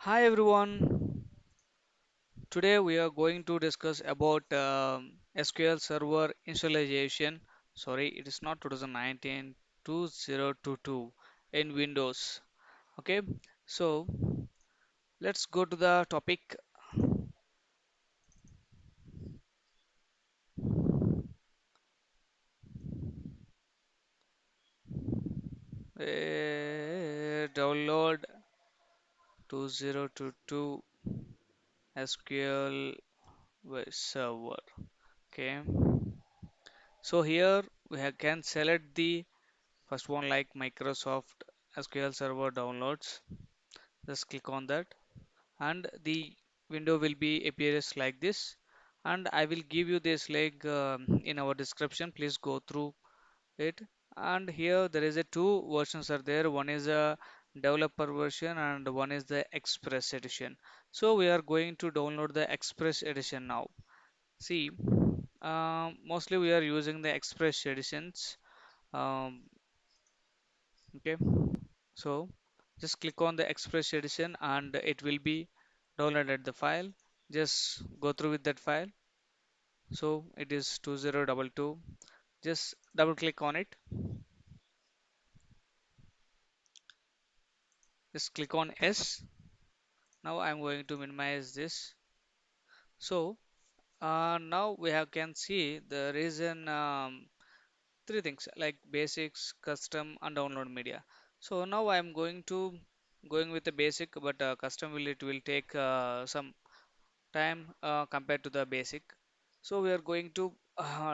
Hi everyone. Today we are going to discuss about SQL Server installation. Sorry, it is not 2019, 2022 in Windows. Okay, so let's go to the topic. Download 2022 SQL Server. Okay, so here can select the first one like Microsoft SQL Server downloads. Just click on that and the window will be appears like this, and I will give you this link in our description. Please go through it. And here there is a two versions are there. One is a developer version and one is the express edition. So we are going to download the express edition now. See, mostly we are using the express editions. Okay, so just click on the Express edition and it will be downloaded the file. Just go through with that file. So it is 2022. Just double click on it. Just click on S. Now I'm going to minimize this. So now we have can see there is an three things like basics, custom, and download media. So now I'm going with the basic, but custom will take some time compared to the basic. So we are going to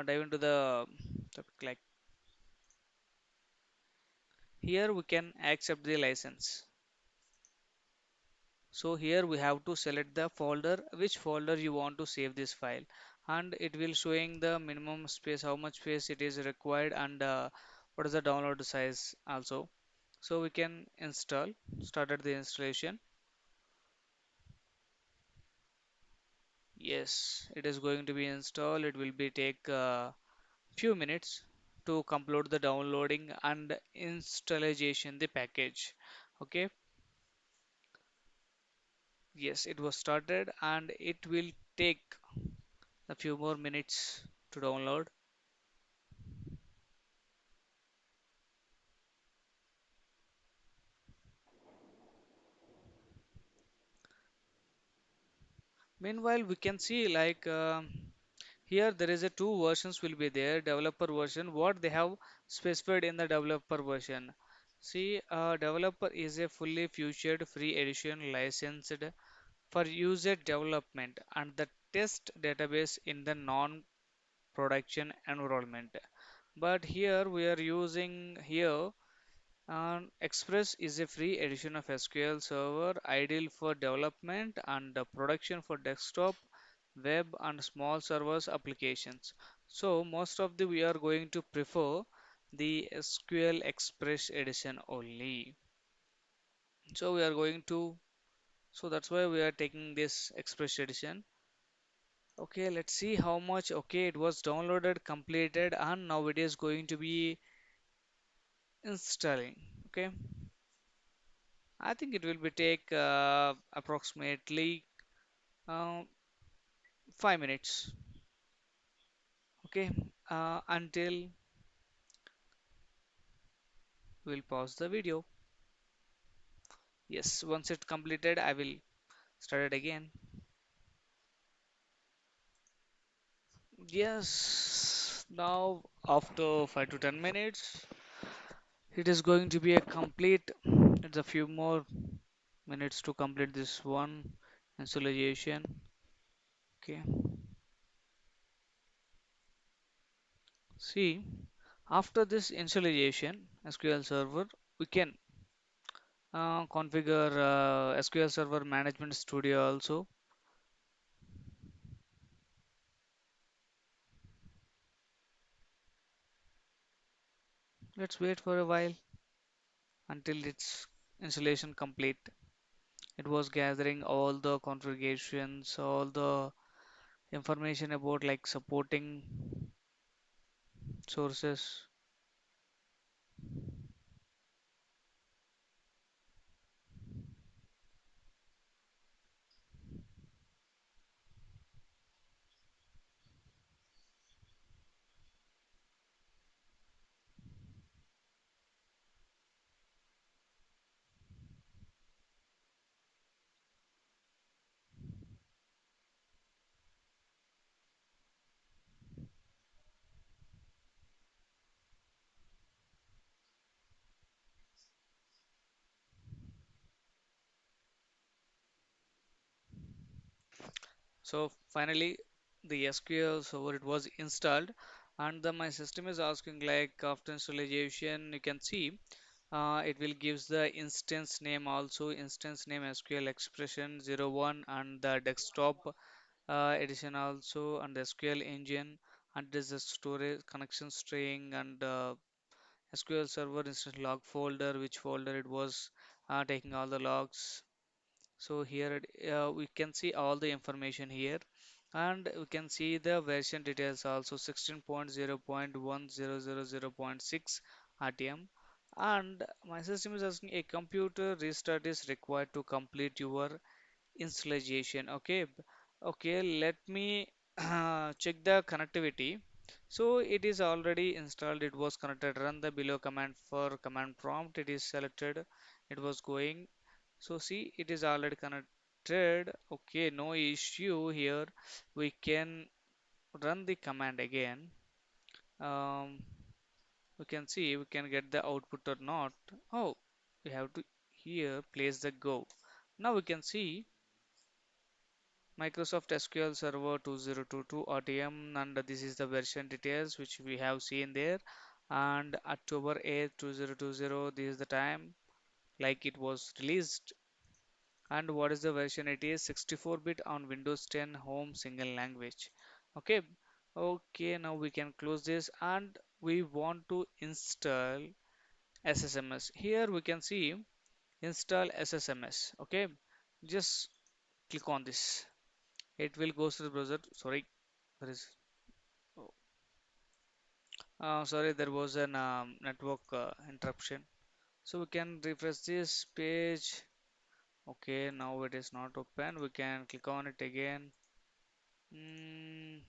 dive into the topic like here we can accept the license. So here we have to select the folder, which folder you want to save this file, and it will showing the minimum space, how much space it is required, and what is the download size also. So we can started the installation. Yes, it is going to be installed. It will be take few minutes to complete the downloading and installation the package. Okay, yes, it was started and it will take a few more minutes to download. Meanwhile we can see like here there is a two versions will be there. Developer version, what they have specified in the developer version. See, developer is a fully featured free edition licensed for user development and the test database in the non-production environment. But here we are using here Express is a free edition of SQL Server, ideal for development and production for desktop, web, and small servers applications. So most of the we are going to prefer the SQL Express edition only. So we are going to so that's why we are taking this Express edition. Okay, let's see how much. Okay, it was downloaded, completed, and now it is going to be installing. Okay, I think it will be take approximately uh, 5 minutes. Okay, until we'll pause the video. Yes, once it's completed, I will start it again. Yes, now after 5 to 10 minutes, it is going to be a complete. It's a few more minutes to complete this one installation. Okay, see, after this installation, SQL Server, we can configure SQL Server Management Studio also. Let's wait for a while until its installation complete. It was gathering all the configurations, all the information about like supporting sources. So finally, the SQL server it was installed, and my system is asking like after installation, you can see it will gives the instance name also instance name SQL expression 01 and the desktop edition also and the SQL engine and this is storage connection string and SQL Server instance log folder, which folder it was taking all the logs. So here we can see all the information here, and we can see the version details also 16.0.1000.6 RTM. And my system is asking a computer restart is required to complete your installation. Okay, let me check the connectivity. So it is already installed, it was connected. Run the below command for command prompt, it is selected, it was going. So see, it is already connected. Okay, no issue here. We can run the command again. um, we can see we can get the output or not. Oh, we have to here place the go. Now we can see Microsoft SQL Server 2022 RTM, and this is the version details which we have seen there. And October 8th 2020, this is the time like it was released. And what is the version? It is 64-bit on Windows 10 home single language. Okay, okay, now we can close this and we want to install SSMS. Here we can see install SSMS. Okay, just click on this. It will go to the browser. Sorry, there is oh, sorry, there was an network interruption. So we can refresh this page. Okay, now it is not open. We can click on it again. Mm,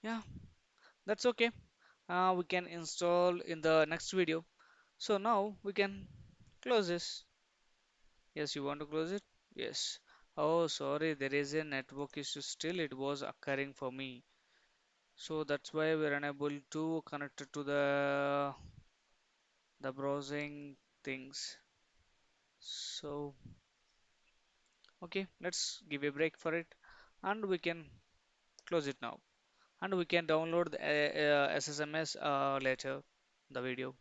yeah, that's okay. We can install in the next video. So now we can close this. Yes, you want to close it? Yes. Oh, sorry, there is a network issue still. It was occurring for me. So that's why we're unable to connect it to the browsing things. So okay, let's give a break for it, and we can close it now, and we can download the SSMS later, the video.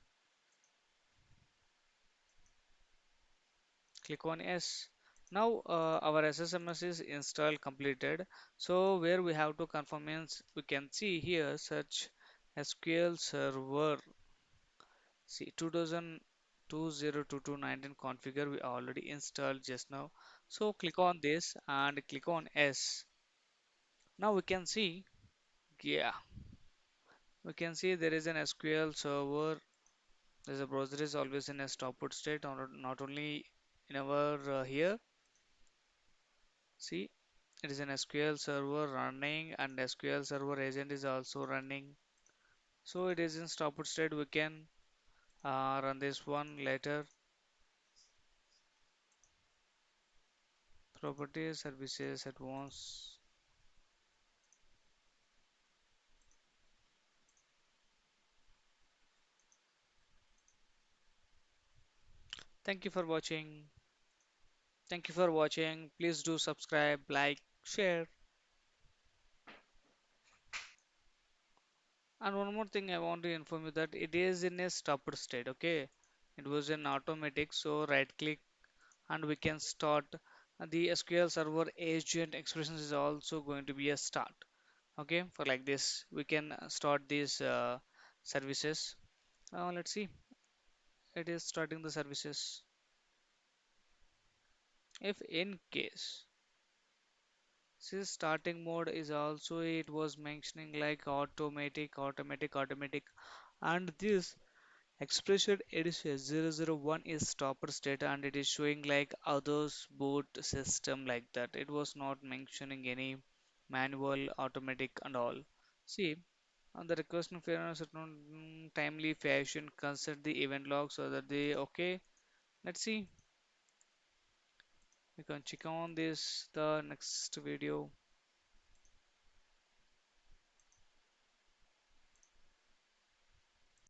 Click on yes. Now our SSMS is installed completed. So where we have to confirm means we can see here search SQL Server. See 2022 configure we already installed just now. So click on this and click on S. Now we can see, yeah, we can see there is an SQL Server. There's a browser is always in a stopped state, or not only in our here. See, it is an SQL Server running, and SQL Server agent is also running. So it is in stopped state. We can run this one later. Properties, services, advanced. Thank you for watching. Thank you for watching. Please do subscribe, like, share. And one more thing I want to inform you that it is in a stopped state. Okay, it was an automatic. So right click and we can start. The SQL Server agent expressions is also going to be a start. Okay, for like this we can start these services. Let's see, it is starting the services. If in case see starting mode is also it was mentioning like automatic, and this expression edition 001 is stopper state and it is showing like others boot system like that. It was not mentioning any manual automatic and all. See, on the request and fairness timely fashion consider the event log so that they okay. Let's see, we can check on this the next video.